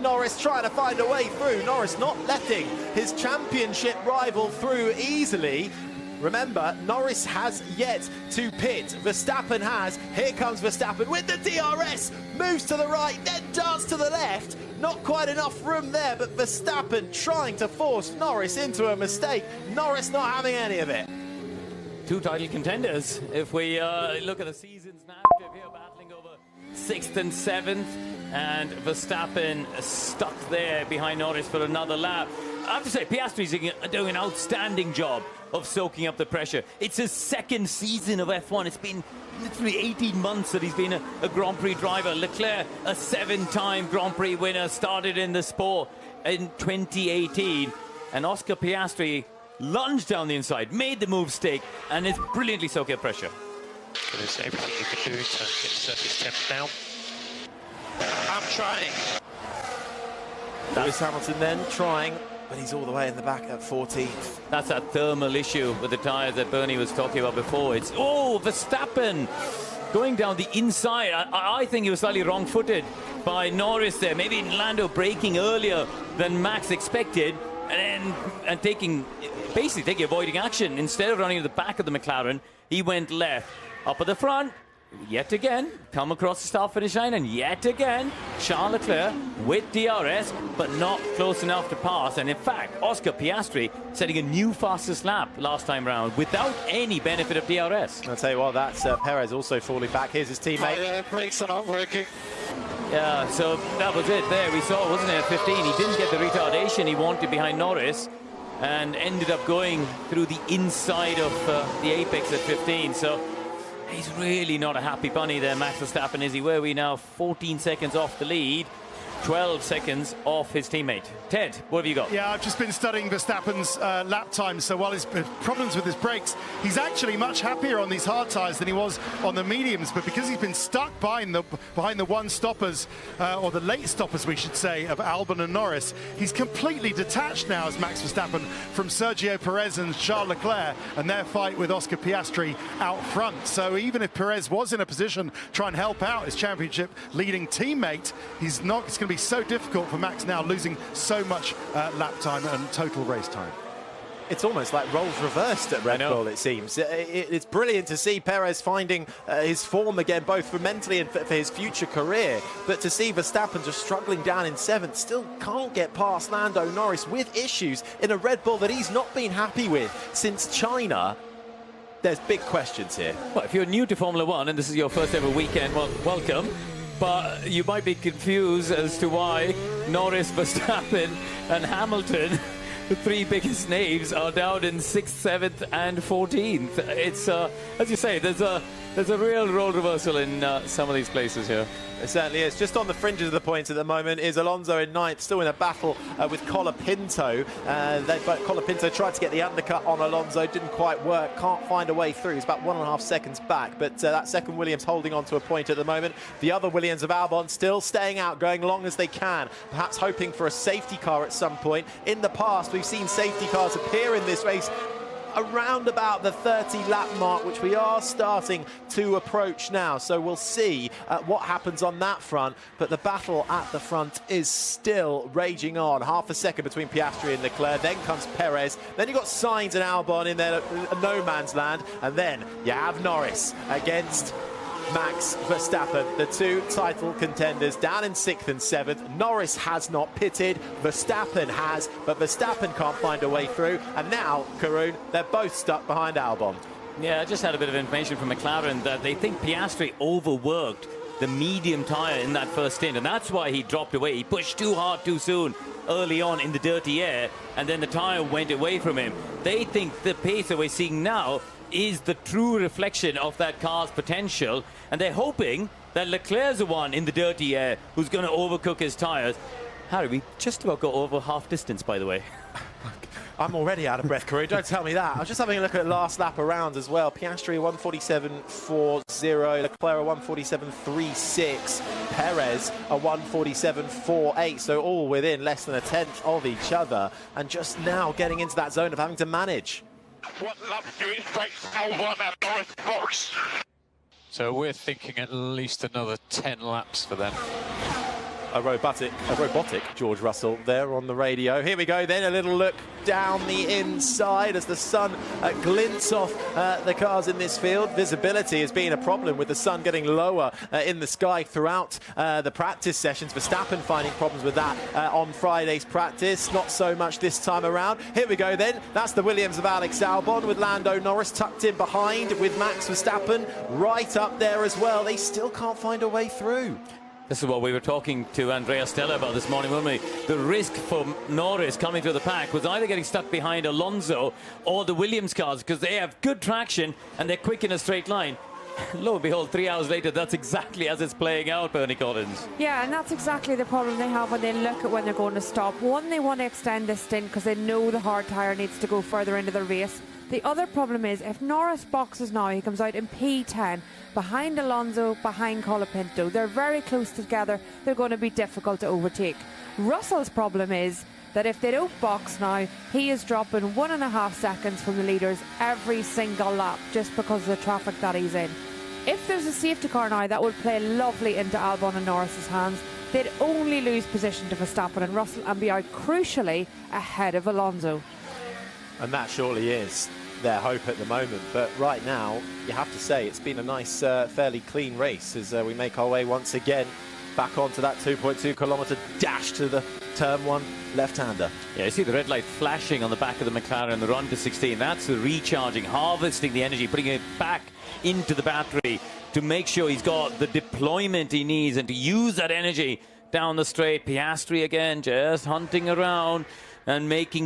Norris trying to find a way through. Norris not letting his championship rival through easily. Remember, Norris has yet to pit. Verstappen has. Here comes Verstappen with the DRS. Moves to the right, then darts to the left. Not quite enough room there, but Verstappen trying to force Norris into a mistake. Norris not having any of it. Two title contenders. If we look at the season's narrative here, battling over 6th and 7th, and Verstappen stuck there behind Norris for another lap. I have to say, Piastri's doing an outstanding job of soaking up the pressure. It's his second season of F1. It's been literally 18 months that he's been a Grand Prix driver. Leclerc, a 7-time Grand Prix winner, started in the sport in 2018. And Oscar Piastri lunged down the inside, made the move stick, and is brilliantly soaking up pressure. There's everything you can do to get surface temp down. I'm trying. Lewis Hamilton then trying, but he's all the way in the back at 14th. That's that thermal issue with the tyres that Bernie was talking about before. It's, oh, Verstappen going down the inside. I think he was slightly wrong-footed by Norris there. Maybe Lando braking earlier than Max expected, and basically taking avoiding action. Instead of running to the back of the McLaren, he went left. Up at the front, yet again, come across the start-finish line, and yet again, Charles Leclerc with DRS, but not close enough to pass. And in fact, Oscar Piastri setting a new fastest lap last time round without any benefit of DRS. I'll tell you what, that's Perez also falling back. Here's his teammate. Oh, yeah, brakes are not working. Yeah, so that was it there. We saw, wasn't it, at 15, he didn't get the retardation he wanted behind Norris, and ended up going through the inside of the apex at 15. So he's really not a happy bunny there, Max Verstappen, is he? Where are we now? 14 seconds off the lead, 12 seconds off his teammate. Ted, what have you got? Yeah, I've just been studying Verstappen's lap time. So while his problems with his brakes, he's actually much happier on these hard tyres than he was on the mediums. But because he's been stuck behind the one stoppers, or the late stoppers, we should say, of Albon and Norris, he's completely detached now as Max Verstappen from Sergio Perez and Charles Leclerc and their fight with Oscar Piastri out front. So even if Perez was in a position to try and help out his championship leading teammate, he's not. It's going to be so difficult for Max now, losing so much lap time and total race time. It's almost like roles reversed at Red Bull, it seems. It's brilliant to see Perez finding his form again, both for mentally and for his future career. But to see Verstappen just struggling down in 7th, still can't get past Lando Norris with issues in a Red Bull that he's not been happy with since China. There's big questions here. Well, if you're new to Formula One and this is your first ever weekend, well, welcome. But you might be confused as to why Norris, Verstappen and Hamilton, the three biggest names, are down in 6th, 7th and 14th. It's, as you say, there's a real role reversal in some of these places here. It certainly is. Just on the fringes of the points at the moment is Alonso in 9th, still in a battle with Colapinto. But Colapinto tried to get the undercut on Alonso, didn't quite work, can't find a way through. He's about 1.5 seconds back, but that second Williams holding on to a point at the moment. The other Williams of Albon still staying out, going long as they can, perhaps hoping for a safety car at some point. In the past, we've seen safety cars appear in this race around about the 30-lap mark, which we are starting to approach now. So we'll see what happens on that front. But the battle at the front is still raging on. Half a second between Piastri and Leclerc. Then comes Perez. Then you've got Sainz and Albon in there, no man's land. And then you have Norris against Max Verstappen, the two title contenders, down in 6th and 7th. Norris has not pitted, Verstappen has, but Verstappen can't find a way through. And now, Karun, they're both stuck behind Albon. Yeah, I just had a bit of information from McLaren that they think Piastri overworked the medium tyre in that first stint, and that's why he dropped away. He pushed too hard too soon early on in the dirty air, and then the tyre went away from him. They think the pace that we're seeing now is the true reflection of that car's potential, and they're hoping that Leclerc's the one in the dirty air who's going to overcook his tyres. Harry, we just about got over half distance, by the way. I'm already out of breath, Karun. Don't tell me that. I was just having a look at last lap around as well. Piastri 1:47.40, Leclerc 1:47.36, Perez a 1:47.48. So all within less than a tenth of each other, and just now getting into that zone of having to manage. What lap do you expect Albon at Norris box? So we're thinking at least another 10 laps for them. a robotic George Russell there on the radio. Here we go then, a little look down the inside as the sun glints off the cars in this field. Visibility has been a problem with the sun getting lower in the sky throughout the practice sessions. Verstappen finding problems with that on Friday's practice, not so much this time around. Here we go then, that's the Williams of Alex Albon with Lando Norris tucked in behind with Max Verstappen right up there as well. They still can't find a way through. This is what we were talking to Andrea Stella about this morning, weren't we? The risk for Norris coming through the pack was either getting stuck behind Alonso or the Williams cars, because they have good traction and they're quick in a straight line. Lo and behold, 3 hours later, that's exactly as it's playing out, Bernie Collins. Yeah, and that's exactly the problem they have when they look at when they're going to stop. One, they want to extend this stint because they know the hard tyre needs to go further into the race. The other problem is, if Norris boxes now, he comes out in P10, behind Alonso, behind Colapinto. They're very close together. They're going to be difficult to overtake. Russell's problem is that if they don't box now, he is dropping 1.5 seconds from the leaders every single lap just because of the traffic that he's in. If there's a safety car now, that would play lovely into Albon and Norris's hands. They'd only lose position to Verstappen and Russell and be out crucially ahead of Alonso. And that surely is their hope at the moment. But right now, you have to say it's been a nice, fairly clean race as we make our way once again back onto that 2.2 kilometre dash to the turn 1 left-hander. Yeah, you see the red light flashing on the back of the McLaren, the run to 16. That's the recharging, harvesting the energy, putting it back into the battery to make sure he's got the deployment he needs and to use that energy down the straight. Piastri again, just hunting around and making